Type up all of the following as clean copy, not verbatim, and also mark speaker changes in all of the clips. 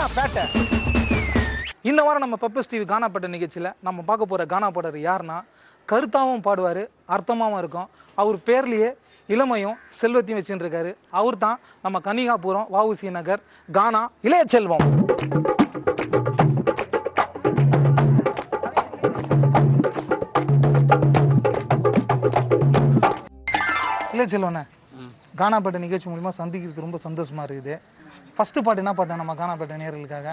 Speaker 1: கானா பேட்டை. இந்த வாரம் நம்ம பெப்பர்ஸ் டிவி கானா பேட்டை நிகழ்ச்சியில் நம்ம பார்க்க போகிற கானா பாடர் யாருன்னா, கருத்தாகவும் பாடுவார், அர்த்தமாகவும் இருக்கும். அவர் பேர்லேயே இளமையும் செல்வத்தையும் வச்சுட்டு இருக்காரு. அவர் தான் நம்ம கன்னிகாபுரம் வஉசி நகர் கானா இளையசெல்வம். இளையசெல்வண்ணே, கானா பாட்டு நிகழ்ச்சி மூலிமா சந்திக்கிறது ரொம்ப சந்தோஷமா இருக்குது. ஃபர்ஸ்ட் பாட்டு என்ன பாட்டு நம்ம கானா பாட்டு நேயர்களுக்காக?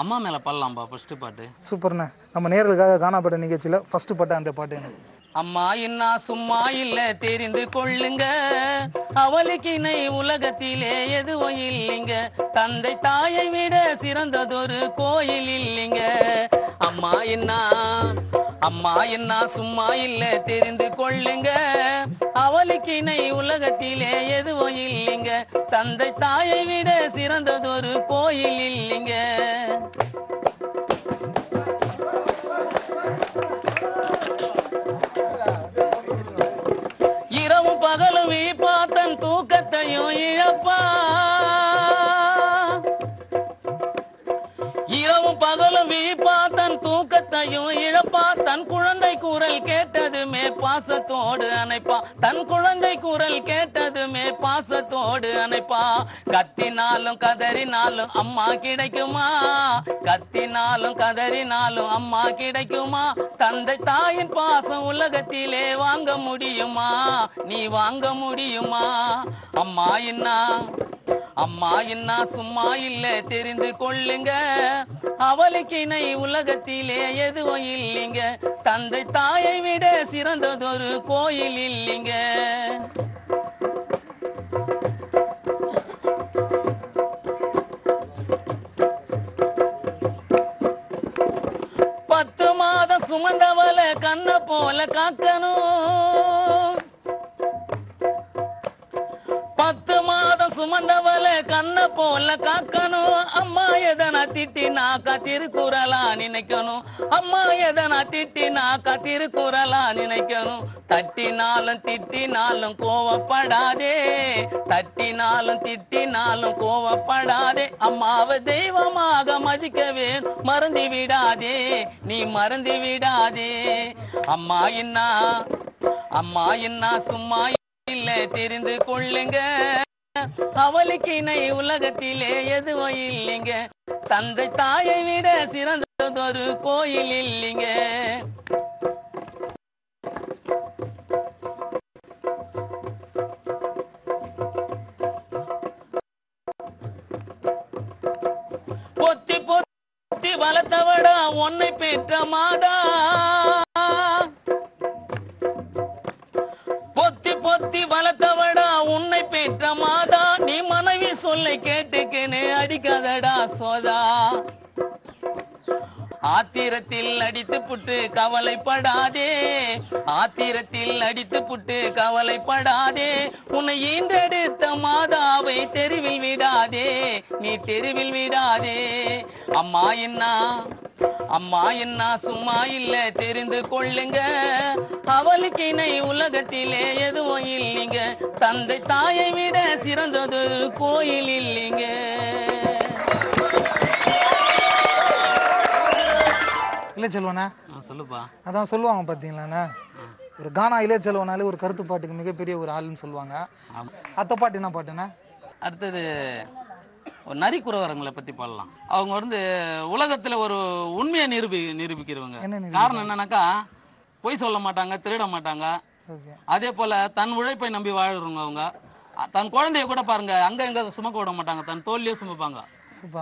Speaker 2: அம்மா மேலே பாடலாம்பா ஃபர்ஸ்ட் பாட்டு.
Speaker 1: சூப்பர்ண்ணே. நம்ம நேயர்களுக்காக கானா பாட்டு நிகழ்ச்சியில் ஃபர்ஸ்ட் பாட்டு அந்த பாட்டு எனக்கு.
Speaker 2: அம்மா என்ன சும்மா இல்ல தெரிந்து கொள்ளுங்க, அவளுக்கு இணை உலகத்திலே எதுவும் இல்லைங்க, தந்தை தாயை விட சிறந்ததொரு கோயில் இல்லைங்க. அம்மா என்ன சும்மா இல்ல தெரிந்து கொள்ளுங்க, அவளுக்கு இணை உலகத்திலே எதுவும் இல்லைங்க, தந்தை தாயை விட சிறந்ததொரு கோயில் இல்லைங்க. இரவும் பகலும் விழிப்பா, தன் தூக்கத்தையும் இழப்பா, இரவும் பகலும் விழிப்பா, தன் தூக்கத்தையும் இழப்பா, தன் குழந்தை குரல் கேட்டதுமே பாசத்தோடு அணைப்பா, தன் குழந்தை குரல் கேட்டதுமே பாசத்தோடு அணைப்பா. கத்தினாலும் கதறினாலும் அம்மா கிடைக்குமா, கத்தினாலும் கதறினாலும் அம்மா கிடைக்குமா, தந்தை தாயின் பாசம் உலகத்திலே வாங்க முடியுமா, நீ வாங்க முடியுமா. அம்மா என்ன சும்மா இல்ல தெரிந்து கொள்ளுங்க, அவளுக்கு இணை உலகத்திலே எதுவும் இல்லைங்க, தந்தை தாயை விட சிறந்ததொரு கோயில் இல்லைங்க. பத்து மாதம் சுமந்தவளை கண்ண போல காக்கணும், பத்து மாதம் சுமந்தவளை கண்ண போல காக்கணும், அம்மா எதனா திட்டினாக்கா திருக்குறளா நினைக்கணும், அம்மா எதனா திட்டினாக்கா திருக்குறளா நினைக்கணும். தட்டினாலும் திட்டினாலும் கோவப்படாதே, தட்டினாலும் திட்டினாலும் கோவப்படாதே, அம்மாவை தெய்வமாக மதிக்கவே மறந்து விடாதே, நீ மறந்து விடாதே. அம்மா என்ன சும்மா இல்ல தெரிந்து கொள்ளுங்க, அவளுக்கு இணை உலகத்திலே எதுவும் இல்லைங்க, தந்தை தாயை விட சிறந்ததொரு கோயில் இல்லைங்க. பொத்தி பொத்தி வளர்த்தவடா உன்னை பெற்ற மாதா, பொத்தி பொத்தி வளர்த்தவடா உன்னை பெற்ற மாதா, நீ மனைவி சொல்லை கேட்டுக்கின்னு அடிக்காதடா சோதா. ஆத்திரத்தில் அடித்து புட்டு கவலைப்படாதே, ஆத்திரத்தில் அடித்து புட்டு கவலைப்படாதே, உன்னை ஈன்றெடுத்த மாதாவை தெருவில் விடாதே, நீ தெருவில் விடாதே. அம்மா என்ன சும்மா இல்ல தெரிந்து கொள்ளுங்க, அவளுக்கு இணை உலகத்திலே எதுவும் இல்லைங்க, தந்தை தாயை விட சிறந்தது கோயில் இல்லைங்க.
Speaker 1: இளையசெல்வண்ணா,
Speaker 2: சொல்லுப்பா.
Speaker 1: அதான் சொல்லுவாங்க பார்த்தீங்களாண்ணா, ஒரு கானா இளையசெல்வனாலே ஒரு கருத்து பாட்டுக்கு மிகப்பெரிய ஒரு ஆளுன்னு சொல்லுவாங்க. அத்த பாட்டு என்ன பாட்டுண்ணா?
Speaker 2: அடுத்தது ஒரு நரிக்குறவரங்களை பற்றி பாடலாம். அவங்க உலகத்தில் ஒரு உண்மையை நிரூபிக்கிறவங்க. காரணம் என்னன்னாக்கா, பொய் சொல்ல மாட்டாங்க, திருட மாட்டாங்க, அதே போல் தன் உழைப்பை நம்பி வாழ்றவங்க. அவங்க தன் குழந்தைய கூட பாருங்க அங்கே எங்கே சுமக்க விட மாட்டாங்க, தன் தோல்லையே சுமப்பாங்க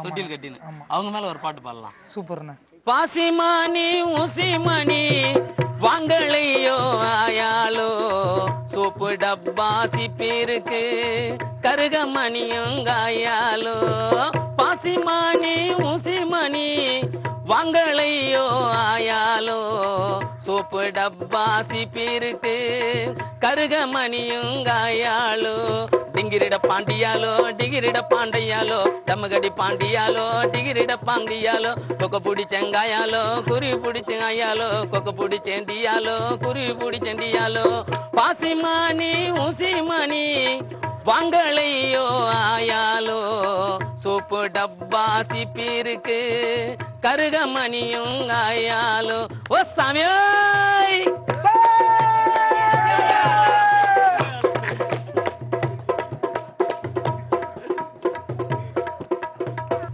Speaker 2: தொட்டில் கட்டின்னு. அவங்க மேலே ஒரு பாட்டு பாடலாம்.
Speaker 1: சூப்பர்ண்ணா.
Speaker 2: பாசிமானி ஊசிமணி வாங்களையோ ஆயாலோ, சோப்பு டப்பா சிப்பிருக்கு கருகமணியும் காயாலோ, பாசிமானி ஊசிமணி வாங்களையோ ஆயாலோ, சோப்பு டப்பா சிப்பிருக்கு கருகமணியும் காயாலோ, டிங்கிரிட பாண்டியாலோ டிகிரிட பாண்டையாலோ, தம்மகடி பாண்டியாலோ டிகிரிட பாண்டியாலோ, கொக்க பிடிச்செங்காயாலோ குருவி பிடிச்செங்காயாலோ, கொக்க பிடிச்சேண்டியாலோ குருவி பிடிச்செண்டியாலோ, பாசிமானி ஊசிமணி வாங்களையோ ஆயாலோ, சோப்பு டப்பா சிப்பிருக்கு கருகமணியும் ஆயாலோ ஓ சாமியாய்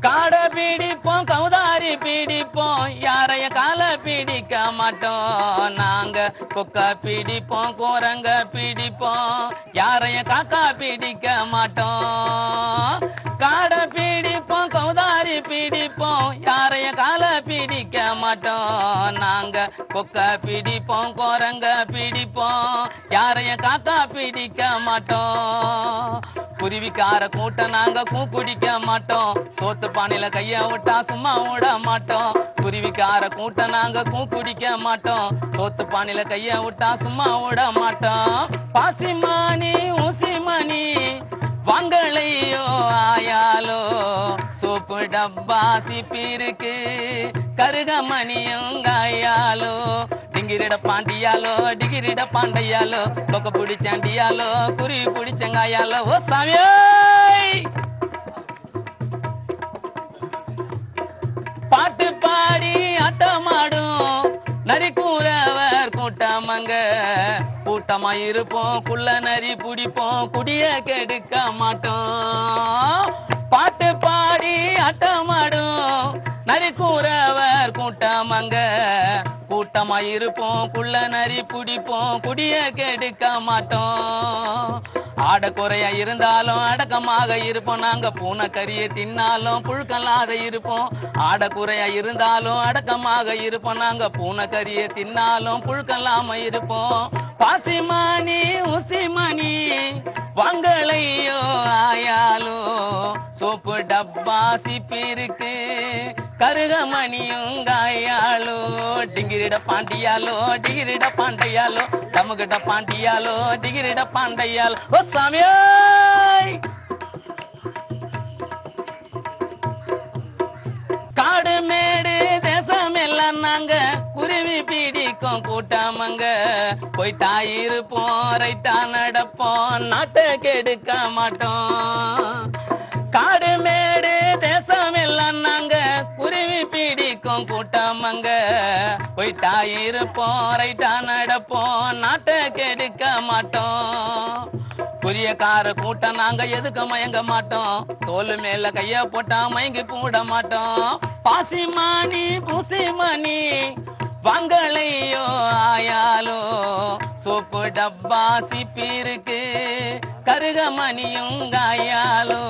Speaker 2: காடை பிடிப்போம் கௌதாரி பிடிப்போம் யாரைய கால பிடிக்க மாட்டோம் நாங்க கொக்கா பிடிப்போம் கோரங்க பிடிப்போம் யாரைய காக்கா பிடிக்க மாட்டோம் காடை பிடிப்போம் கௌதாரி பிடிப்போம் யாரைய கால பிடிக்க மாட்டோம் நாங்க கொக்கா பிடிப்போம் கோரங்க பிடிப்போம் யாரைய காக்கா பிடிக்க மாட்டோம் குருவிக்கார கூட்டம் நாங்க குடிக்க மாட்டோம் சோத்து பானையில கைய விட்டா சும்மா விட மாட்டோம் குருவிக்கார கூட்டம் நாங்க குடிக்க மாட்டோம் சோத்து பானையில கைய விட்டா சும்மா விட மாட்டோம் பாசிமானி ஊசிமணி வாங்களையோ ஆயாலோ சோப்பு டப்பா சிப்பிருக்கு கருகமணியும் ஆயாலோ டிங்கிரிட பாண்டியாலோ டிகிரிட பாண்டையாலோ கொக்க பிடிச்சாண்டியாலோ குருவி பிடிச்சங்காயாலோ ஓ சாமியே பாட்டு பாடி ஆட்டமாடும் நரி கூறவர் கூட்டமங்க கூட்டமா இருப்போம் குள்ள நரி பிடிப்போம் குடிய கெடுக்க மாட்டோம் பாட்டு பாடி ஆட்டமாடும் நரி கூறவர் கூட்டமங்க கூட்டமா இருப்போம் குள்ள நரி பிடிப்போம் குடிய கெடுக்க மாட்டோம் ஆட குறையா இருந்தாலும் அடக்கமாக இருப்போம் நாங்க பூனை கறியை தின்னாலும் புழுக்கல்லாத இருப்போம் ஆட குறையா இருந்தாலும் அடக்கமாக இருப்போம் நாங்க பூனை கறியை தின்னாலும் புழுக்கல்லாம இருப்போம் பாசிமணி ஊசிமணி வாங்களையோ ஆயாலோ சோப்பு டப்பா சிப்பிருக்கு கருகமணியும் காயாலோ டிங்கிரிட பாண்டியாலோ டிகிரிட பாண்டையாலோ டமுகிட்ட பாண்டியாலோ டிகிரிட பாண்டையாலோ ஓ சாமியாய் காடு மேடு தேசம் எல்லாம் நாங்க குருவி பிடிக்கும் கூட்டமங்க போயிட்டா இருப்போம் ரைட்டா நடப்போம் நாட்டை கெடுக்க மாட்டோம் காடு மேடு தேசம் எல்லாம் நாங்க குருவி பிடிக்கும் கூட்டமங்க போயிட்டா இருப்போம் ரைட்டா நடப்போம் நாட்டை கெடுக்க மாட்டோம் புரியக்கார கூட்டம் நாங்க எதுக்கு மயங்க மாட்டோம் தோல் மேல கைய போட்டா மயங்கி பூட மாட்டோம் பாசிமணி பூசிமணி வாங்களையோ ஆயாலோ சோப்பு டப்பா சிப்பிருக்கு கருகமணியும் காயாலோ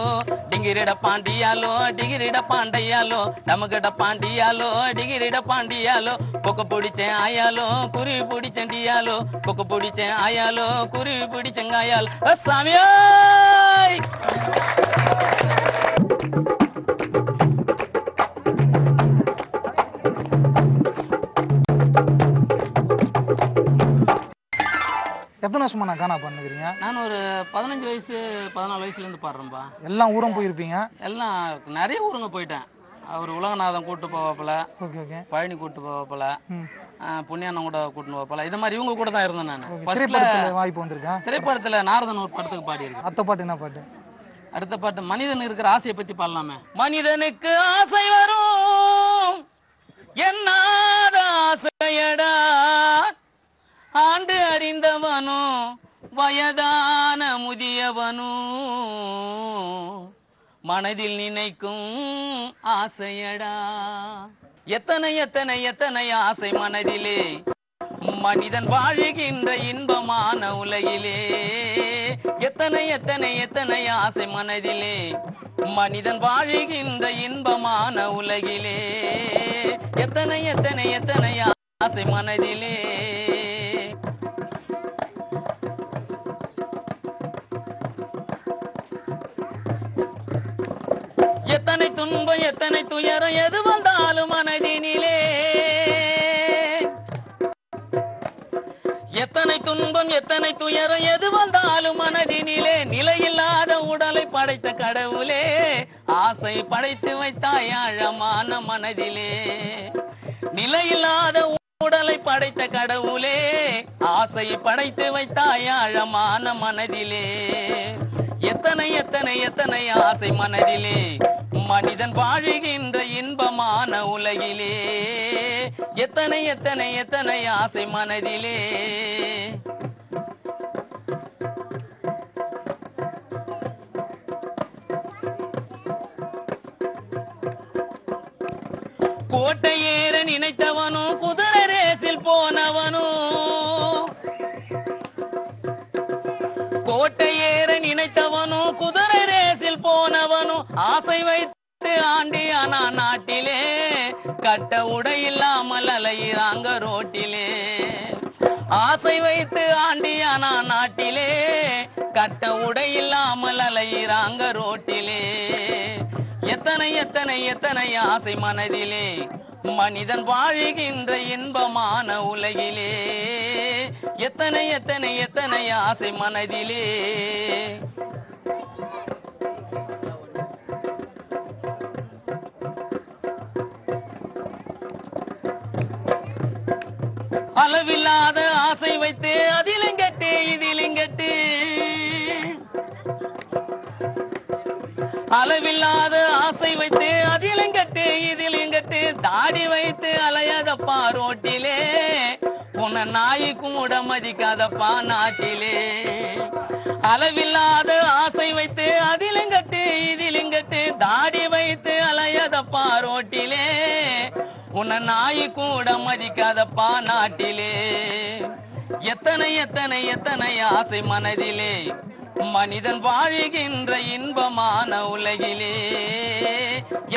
Speaker 2: டிங்கிரிட பாண்டியாலோ டிகிரிட பாண்டையாலோ டமுகிட பாண்டியாலோ டிகிரிட பாண்டியாலோ கொக்க பிடிச்சேன் ஆயாலோ குருவி பிடிச்சண்டியாலோ கொக்க பிடிச்சேன் ஆயாலோ குருவி பிடிச்சங்காயால் சாமியாய்
Speaker 1: எத்தனை வருஷமா நான் கானா பண்ணுறீங்க?
Speaker 2: நான் ஒரு 15 வயசு 14 வயசுலேருந்து பாடுறேன்பா.
Speaker 1: எல்லாம் ஊரும் போயிருப்பீங்க?
Speaker 2: எல்லாம் நிறைய ஊருங்க போயிட்டேன். அவர் உலகநாதன் கூட்டு போவாப்பில்,
Speaker 1: ஓகே ஓகே,
Speaker 2: பழனி கூட்டு போவாப்பில், புண்ணியானம் கூட கூட்டு போவாப்பில், இது மாதிரி இவங்க கூட தான் இருந்தேன் நான்.
Speaker 1: திரைப்படத்தில் வாய்ப்பு வந்திருக்கேன்.
Speaker 2: திரைப்படத்தில் நாரதன் ஒரு படத்துக்கு பாடியிருக்கேன்.
Speaker 1: அடுத்த பாட்டு என்ன பாட்டு?
Speaker 2: அடுத்த பாட்டு மனிதன் இருக்கிற ஆசையை பற்றி பாடலாமே. மனிதனுக்கு ஆசை வரும் என்னாத ஆசையடா, ஆண்டு அறிந்தவனும் வயதான முதியவனும் மனதில் நினைக்கும் ஆசையடா. எத்தனை எத்தனை எத்தனை ஆசை மனதிலே, மனிதன் வாழுகின்ற இன்பமான உலகிலே. எத்தனை எத்தனை எத்தனை ஆசை மனதிலே, மனிதன் வாழுகின்ற இன்பமான உலகிலே. எத்தனை எத்தனை எத்தனை ஆசை மனதிலே. எத்தனை துன்பம் எத்தனை துயரம் எது வந்தாலும் மனதினிலே. எத்தனை துன்பம் எத்தனை துயரம் எது வந்தாலும் மனதினிலே. நிலையில்லாத உடலை படைத்த கடவுளே, ஆசை படைத்து வைத்தாய் ஆழமான மனதிலே. நிலையில்லாத உடலை படைத்த கடவுளே, ஆசை படைத்து வைத்தாய் ஆழமான மனதிலே. எத்தனை எத்தனை எத்தனை ஆசை மனதிலே, மனிதன் வாழுகின்ற இன்பமான உலகிலே எத்தனை எத்தனை எத்தனை ஆசை மனதிலே. கோட்டை ஏற நினைத்தவனும் குதிரை ரேசில் போனவனும், கோட்டை ஏற நினைத்தவனும் குதிரை ரேசில் போனவனும் ஆசை வைத்து ஆண்டியானா நாட்டிலே கட்ட உடை இல்லாமல் அலையிறாங்க ரோட்டிலே. ஆசை வைத்து ஆண்டியானா நாட்டிலே கட்ட உடை இல்லாமல் அலையிறாங்க ரோட்டிலே. எத்தனை எத்தனை எத்தனை ஆசை மனதிலே மனிதன் வாழுகின்ற இன்பமான உலகிலே எத்தனை எத்தனை எத்தனை ஆசை மனதிலே. அளவில்லாத ஆசை வைத்து அதிலும் கட்டு இதிலும் கட்டு, அளவில்லாத ஆசை வைத்து அதிலும் கட்டு இதிலும் கட்டு, தாடி வைத்து அலையாதப்பா ரோட்டிலே உன்னை நாய் கூட மதிக்காதப்பா நாட்டிலே. அளவில்லாத ஆசை வைத்து அதிலும் கட்டு இதிலும் கட்டு, தாடி வைத்து அலையாதப்பா ரோட்டிலே உன்னை நாய் கூட மதிக்காதப்பா நாட்டிலே. எத்தனை எத்தனை எத்தனை ஆசை மனதிலே மனிதன் வாழுகின்ற இன்பமான உலகிலே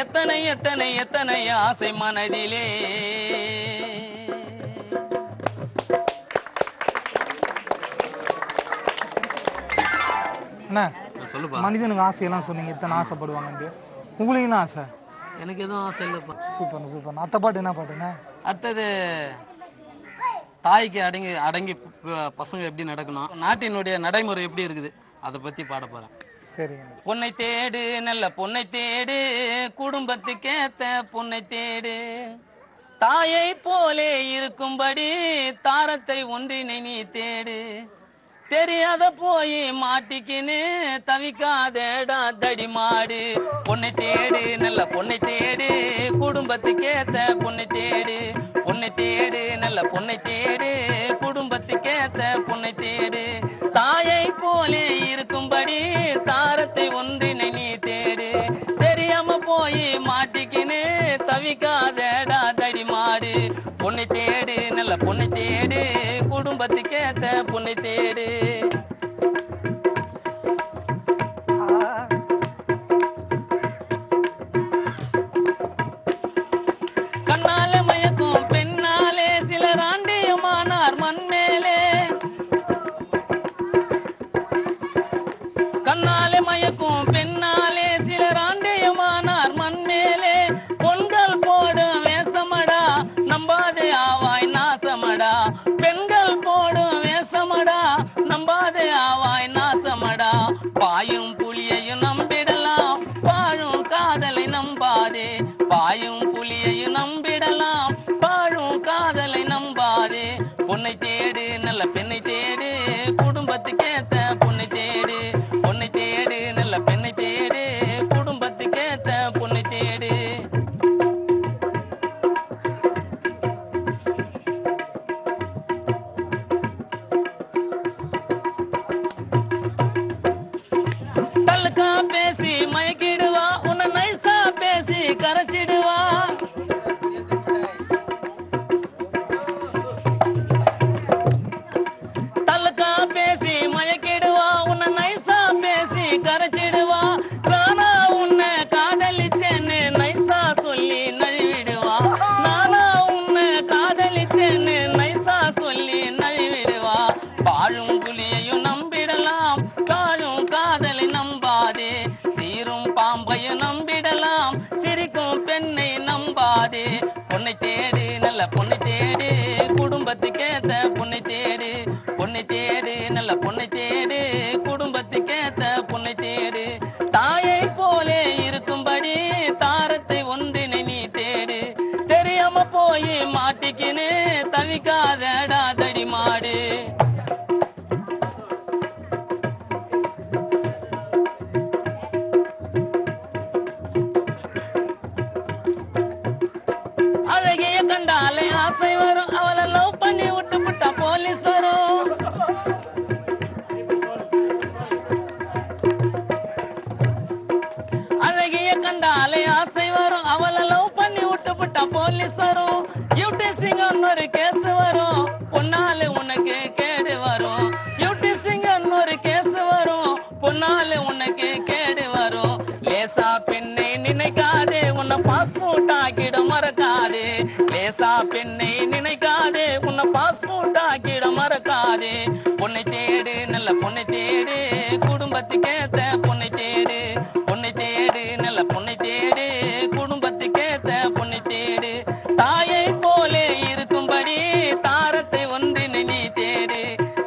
Speaker 2: எத்தனை எத்தனை எத்தனை ஆசை மனதிலே.
Speaker 1: அண்ணா
Speaker 2: சொல்லுப்பா.
Speaker 1: மனிதனுக்கு ஆசையெல்லாம் சொன்னீங்க, இத்தனை ஆசைப்படுவாங்க. உங்களுக்கு என்ன ஆசை?
Speaker 2: எனக்கு எதுவும் ஆசை இல்லைப்பா.
Speaker 1: Super super. அத்தை பாட்டு என்ன பாட்டுங்க?
Speaker 2: அடுத்தது தாய்க்கு அடங்கி அடங்கி பசங்க எப்படி நடக்கணும், நாட்டினுடைய நடைமுறை எப்படி இருக்குது அதை பற்றி பாட போகிறேன்.
Speaker 1: சரிங்க.
Speaker 2: பொன்னை தேடு நல்ல பொன்னை தேடு, குடும்பத்துக்கேத்த பொன்னை தேடு, தாயை போலே இருக்கும்படி தாரத்தை ஒன்றினை நீ தேடு, தெரியாத போய் மாட்டிக்கின்னு தவிக்காதடா தடி மாடு. பொன்னை தேடு நல்ல பொன்னை தேடு, குடும்பத்துக்கேத்த பொன்னை தேடு, பொன்னை தேடு நல்ல பொன்னை தேடு, குடும்பத்துக்கேத்த பொன்னை தேடு, தாயை போலே இருக்கும்படி தாரத்தை ஒன்றினை நீ தேடு, தெரியாம போய் மாட்டிக்கின்னு தவிக்காதடா தடி மாடு. பொன்னை தேடு நல்ல பொன்னை தேடு, குடும்பத்துக்கேத்த பொன்னை தேடு. கண்ணால மயக்கும் பெண்ணாலே சிலர் ஆண்டியமானார் மண்மேலே, கண்ணாலே மயக்கும் பெண்ணாலே சிலர் ஆண்டியமானார் மண்மேலே, பொன்கள் போடும் வேசமடா நம்பாதே ஆவாய் நாசமடா, பெண்கள் போடும் வேசமடா நம்பாதே ஆவாய் நாசமடா, பாயும் புலியையும் நம்பிடலாம் பாழும் காதலை நம்பாதே, பாயும் புலியையும் நம்பிடலாம் பாழும் காதலை நம்பாதே. பொன்னை தேடு நல்ல பெண்ணை தேடு, குடும்பத்துக்கேத்த பொன்னை தேடு, பொன்னை தேடு நல்ல பெண்ணை தேடு, குடும்பத்துக்கேத்த பொன்னை தேடு. தல்லுக்கா பேசி மயக்கிடுவா, உன்னை நைசா பேசி கரைச்சிடுவா, தல்லுக்கா பேசி மயக்கிடுவா, உன்னை நைசா பேசி கரைச்சிடுவா, நானா உன்னை காதலிச்சேன்னு நைசா சொல்லி நழுவிடுவா, நானா உன்னை காதலிச்சேன்னு நைசா சொல்லி நழுவிடுவா, பாழும் புலியையும் நம்பிடலாம் காழும் காதலை நம்பாதே, சீரும் பாம்பையும் நம்பிடலாம் சிரிக்கும் பெண்ணை நம்பாதே. பொன்னை தேடு நல்ல பொன்னை தேடு, குடும்பத்துக்கேத்த பொன்னை தேடு, பொன்னை தேடு நல்ல பொன்னை தேடு, குடும்பத்துக்கேத்த பொன்னை தேடு, தாயை போலே இருக்கும்படி தாரத்தை ஒன்றினை நீ தேடு, தெரியாம போய் மாட்டிக்கின்னு தவிக்காதடா தடி மாடு. கண்டாலே ஆசை வரும், அவளை லவ் பண்ணி விட்டு விட்டா போலீஸ் வரும், யூடிசிங்கன்னு ஒரு கேஸ் வரும், பொன்னால உனக்கு கேடு வரும், யூடிசிங்கன்னு ஒரு கேஸ் வரும், பொன்னால உனக்கு கேடு வரும். லேசா பெண்ணை நினைக்காதே, உன்னை பாஸ்போர்ட் ஆக்கிட மறக்காதே, லேசா பெண்ணை நினைக்காதே, உன்னை பாஸ்போர்ட் ஆக்கிட மறக்காதே. பொண்ணை தேடு, நல்ல பொண்ணை தேடு, குடும்பத்துக்கேத்த பொண்ணை தேடு, பொண்ணை தேடு, நல்ல பொண்ணை தேடு, குடும்பத்துக்கேத்த பொண்ணை தேடு. தாயை போலே இருக்கும்படி தாரத்தை ஒன்றினை நீ தேடு,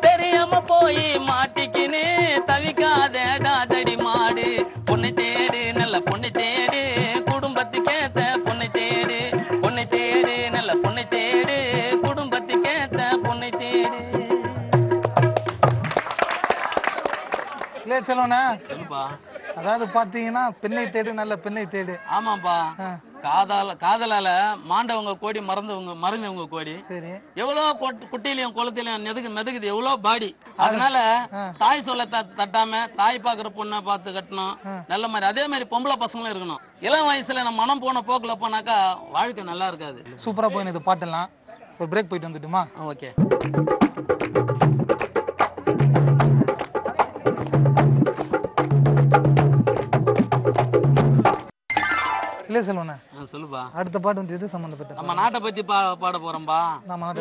Speaker 2: தெரியாம போய் மாட்டிக்கினு தவிக்காதடா தடி மாடு. பொண்ணை தேடு, நல்ல பொண்ணை தேடு, குடும்பத்துக்கேத்த பொண்ணை தேடு, பொண்ணை தேடு, நல்ல பொண்ணை தேடு, குடும்பத்துக்கேத்த பொண்ணை தேடு.
Speaker 1: இல்லையா செல்வண்ணா?
Speaker 2: சொல்லுப்பா.
Speaker 1: அதாவது பாத்தீங்கன்னா பெண்ணை தேடு, நல்ல பெண்ணை தேடு.
Speaker 2: ஆமாப்பா. காதலால மாண்டவங்க கோடி, மறந்தவங்க கோடி.
Speaker 1: சரி.
Speaker 2: எவ்வளோ குட்டிலையும் குளத்திலையும் மெதுக்குது எவ்வளோ பாடி. அதனால தாய் சொல்ல தட்டாம தாய் பாக்குற பொண்ணை பார்த்து கட்டணும். நல்ல மாதிரி அதே மாதிரி பொம்பளை பசங்களும் இருக்கணும். இளம் வயசுல நம்ம மனம் போன போக்குல போனாக்கா வாழ்க்கை நல்லா இருக்காது.
Speaker 1: சூப்பரா போய் இது பாட்டெல்லாம் ஒரு பிரேக் போயிட்டு வந்துட்டுமா?
Speaker 2: ஓகே.
Speaker 1: இல்ல செல்வண்ணா,
Speaker 2: சொல்லுப்பா.
Speaker 1: அடுத்த பாட்டு வந்து எது சம்பந்தப்பட்ட?
Speaker 2: நம்ம நாட்டை பத்தி பாட போறோம்பா.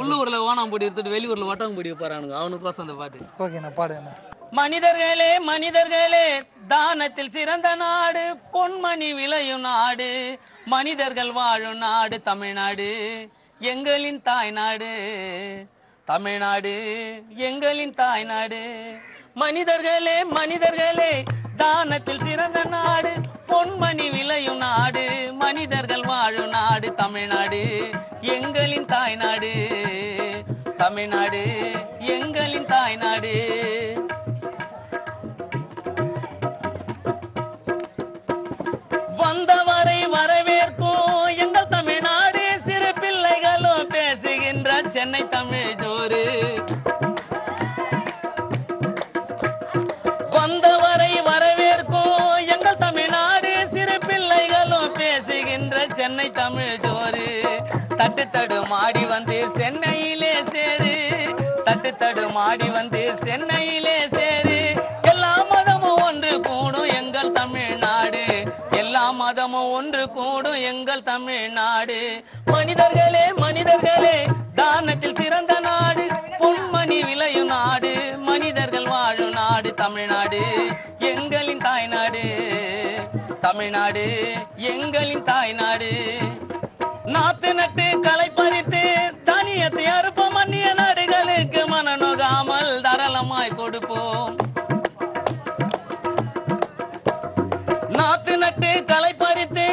Speaker 2: உள்ளூர்ல ஓனாம்பூடி எடுத்துட்டு வெளியூர்ல ஒட்டாம்பூடி போறானுங்க, அவனுக்கு அந்த பாட்டு.
Speaker 1: ஓகே, நான் பாடுங்க.
Speaker 2: மனிதர்களே மனிதர்களே, தானத்தில் சிறந்த நாடு, பொன்மணி விளையும் நாடு, மனிதர்கள் வாழும் நாடு தமிழ்நாடு, எங்களின் தாய்நாடு, தமிழ்நாடு எங்களின் தாய்நாடு. மனிதர்களே மனிதர்களே, தானத்தில் சிறந்த நாடு, பொன்மணி விளையும் நாடு, மனிதர்கள் வாழும் நாடு தமிழ்நாடு, எங்களின் தாய்நாடு, தமிழ்நாடு எங்களின் தாய்நாடு. வந்தவரை வரவேற்கும் எங்கள் தமிழ்நாடு, சிறு பிள்ளைகளும் பேசுகின்ற சென்னை தமிழ் ஜோறு. வந்தவரை வரவேற்கும் எங்கள் தமிழ்நாடு, சிறு பிள்ளைகளும் பேசுகின்ற சென்னை தமிழ் ஜோறு. தட்டு தடுமாடி வந்து சென்னையிலே சேரு, தட்டு தடுமாடி வந்து சென்னையிலே சேரு. எல்லா மதமும் ஒன்று கூடும் எங்கள் தமிழ்நாடு, எல்லா மதமும் ஒன்று கூடும் எங்கள் தமிழ்நாடு. மனிதர்களே மனிதர்களே, தானத்தில் சிறந்த நாடு, பொன்மணி விளையும் நாடு, மனிதர்கள் வாழும் நாடு தமிழ்நாடு, எங்களின் தாய்நாடு, தமிழ்நாடு எங்களின் தாய்நாடு. நாத்து நட்டு களை பறித்து தானியத்தை அறுப்போம், அந்நிய நாடுகளுக்கு மனநோகாமல் தாராளமாய் கொடுப்போம். நாத்து நட்டு களை பறித்து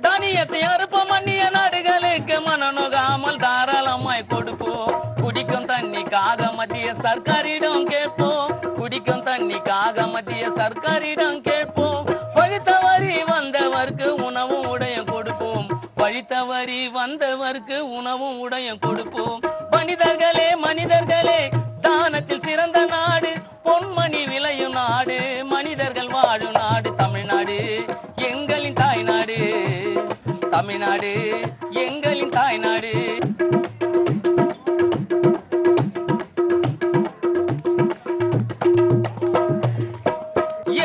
Speaker 2: தானியத்தை அறுப்போம், அந்நிய நாடுகளுக்கு மனநோகாமல் தாராளமாய் கொடுப்போம். குடிக்கும் தண்ணிக்காக மத்திய சர்க்காரிடம் கேட்போம், குடிக்கும் தண்ணிக்காக மத்திய சர்க்காரிடம் கேட்போம். பழித்தவரி வந்தவர்க்கு உணவும் உடையும் கொடுப்போம், பழித்தவரி வந்தவர்க்கு உணவும் உடையும் கொடுப்போம். மனிதர்களே மனிதர்களே, தானத்தில் சிறந்த நாடு, பொன்மணி விளையும் நாடு, மனிதர்கள் வாழும் நாடு தமிழ்நாடு, எங்களின் தாய்நாடு, தமிழ்நாடு எங்களின் தாய்நாடு.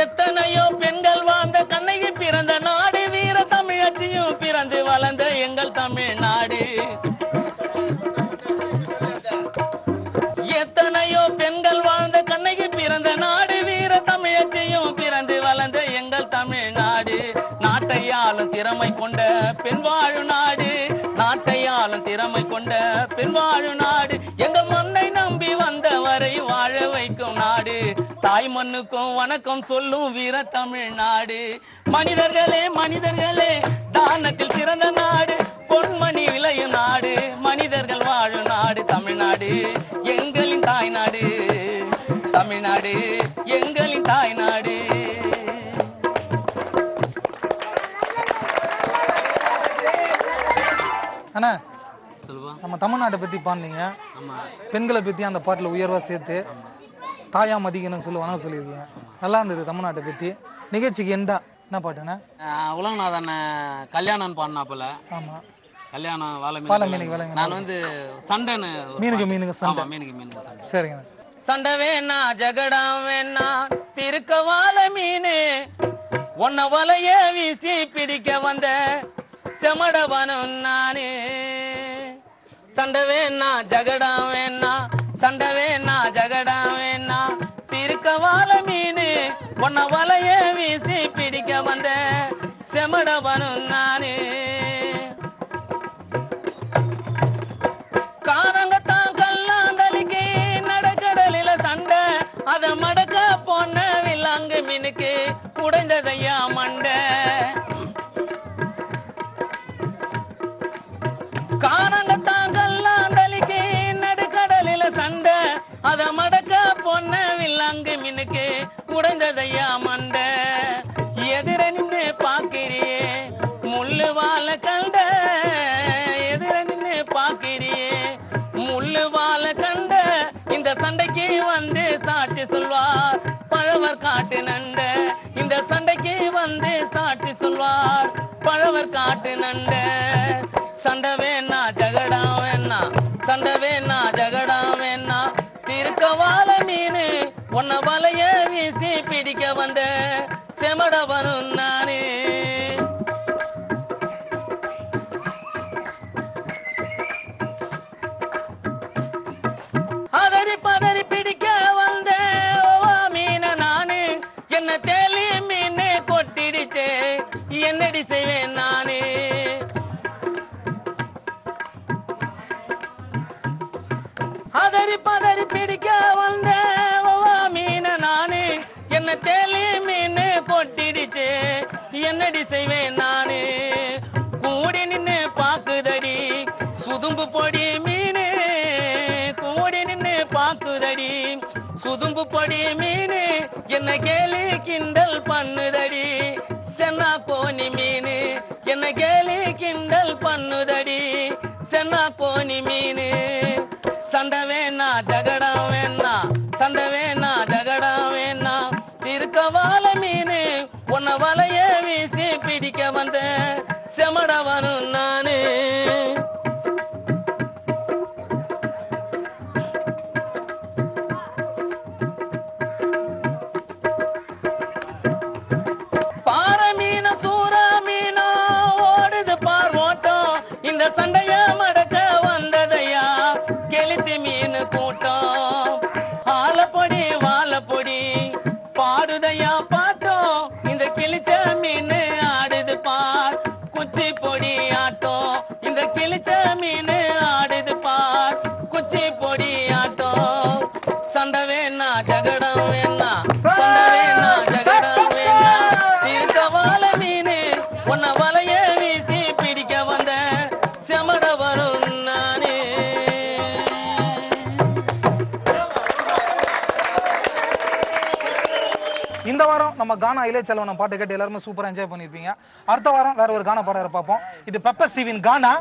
Speaker 2: எத்தனையோ பெண்கள் வாழ்ந்த கண்ணகி பிறந்த நாடு, வீர தமிழச்சியும் பிறந்து வளர்ந்த எங்கள் தமிழ்நாடு. எத்தனையோ பெண்கள் வாழ்ந்த கண்ணகி பிறந்த நாடு, வீர தமிழச்சியும் பிறந்து வளர்ந்த எங்கள் தமிழ்நாடு. நாட்டையாளும் திறமை கொண்ட பெண் வாழும் நாடு, நாட்டையாளும் திறமை கொண்ட பெண் வாழும் நாடு, எங்கள் மண்ணை நம்பி வந்தவரை வாழ வைக்கும் நாடு, தாய் மண்ணுக்கும் வணக்கம் சொல்லும் வீர தமிழ்நாடு. மனிதர்களே மனிதர்களே, தானத்தில் சிறந்த நாடு, பொன்மணி விளையும் நாடு, மனிதர்கள் வாழும் நாடு தமிழ்நாடு, எங்களின் தாய்நாடு, தமிழ்நாடு எங்களின் தாய்நாடு.
Speaker 1: அண்ணா,
Speaker 2: சொல்லுவா.
Speaker 1: நம்ம தமிழ்நாட்டை பற்றி பாடுனீங்க, பெண்களை பற்றி அந்த பாட்டில் உயர்வாக சேர்த்து தாயா மதிக்கணும்னு சொல்லி வணக்கம் சொல்லியிருக்கீங்க. நல்லா இருந்தது தமிழ்நாட்டை பற்றி. நிகழ்ச்சிக்கு எண்டா என்ன பாட்டுண்ணே?
Speaker 2: உலகநாதன் கல்யாணம் பாடினாப்புல.
Speaker 1: ஆமா,
Speaker 2: கல்யாணம்
Speaker 1: வாழை
Speaker 2: வாழை
Speaker 1: மீனுக்கு
Speaker 2: மீன். நான் வந்து சண்டைன்னு
Speaker 1: மீனுக்கு சண்டை.
Speaker 2: ஆமா, மீனுக்கு சண்டை.
Speaker 1: சரிங்க.
Speaker 2: சண்டை வேணா ஜகடம் வேணா திருக்க வாழை மீனு உன்ன வலைய வீசி பிடிக்க வந்த செமடவனும் நானே. சண்டை வேணா ஜகடம் வேணா சண்டை வேணா ஜகடம் வேணா திருக்க வாழை மீனு உன்ன வலைய வீசி பிடிக்க வந்த செமடவனும் நானே. காரங்கத்தான் கல்லாந்தலிக்கு நடக்கடலில சண்டை அத மடக்க போன வில்லாங்கு மீனுக்கு உடைந்ததையா மண்டை. காரங்கத்தான் கல்லாந்தலிக்கு நடுக்கடலில சண்டை அத மடக்க போன வில்லாங்கு மீனுக்கு உடைந்ததையா மண்டை. எதிர நின்று பாக்கிறியே முள்ளு வாழ கண்ட எதிர நின்று பாக்கிறியே முள்ளு வாழ கண்ட இந்த சண்டைக்கு வந்து சாட்சி சொல்வார் பழவர் காட்டு நண்ட. இந்த சண்டைக்கு வந்து சாட்சி சொல்வார் பழவர் காட்டு நண்ட. சண்டை வேணா ஜகடம் வேணா சண்டை வேணா ஜகடம் வேணா திருக்க வாழை மீனு உன்ன வலைய வீசி பிடிக்க வந்த செமடவனும் நானே. அதறி பதறி பிடிக்க வந்த மீன நானு என்ன தேலி மீன் கொட்டிடுச்சே என்னடி செய்வேன் நானே. அதறி பதறி பிடிக்க வந்த மீன நானு என்ன தேலி மீன் கொட்டிடுச்சே என்னடி செய்வேன் நானு. கூடி நின்னு பாக்குதடி சுதும்பு பொடி மீனு கூடி நின்னு பாக்குதடி சுதும்பு பொடி மீனு என்ன கேலி கிண்டல் பண்ணுதடி சென்னா கோனி மீனு என்ன கேலி கிண்டல் பண்ணுதடி சென்னா கோனி மீனு. சண்டை வேணா ஜகடம் வேணா சண்டை வேணா ஜகடம் வேணா திருக்க வாழை மீனு உன்ன வலைய வீசி பிடிக்க வந்த செமடவனும் நானு. பாறை மீன சூறா மீனோ ஓடுது பார் ஓட்டம் இந்த சண்டைய மடக்க வந்ததையா கெளுத்தி மீன் கூட்டம். ஆலப்பொடி வாழப்பொடி பாடுதையா பாட்டம் இந்த கிழிச்ச மீன் ஆடுது பார் குச்சி பொடி ஆட்டம் இந்த கிழிச்ச மீன் ஆடுது பார் குச்சி பொடி ஆட்டம். சண்டை வேணா ஜகடம் வேணா சண்டை வேணா ஜகடம் வேணா திருக்க வாழை மீனு உன்ன வலைய வீசி பிடிக்க வந்த செமடவனும் நானே.
Speaker 1: இந்த வாரம் நம்ம கானா இளையச்செல்வன் பாட்டு கேட்டு எல்லாருமே சூப்பரா என்ஜாய் பண்ணிருப்பீங்க. அடுத்த வாரம் வேற ஒரு கானா பாடகரை பார்ப்போம். இது பெப்பர் சிவின் கானா.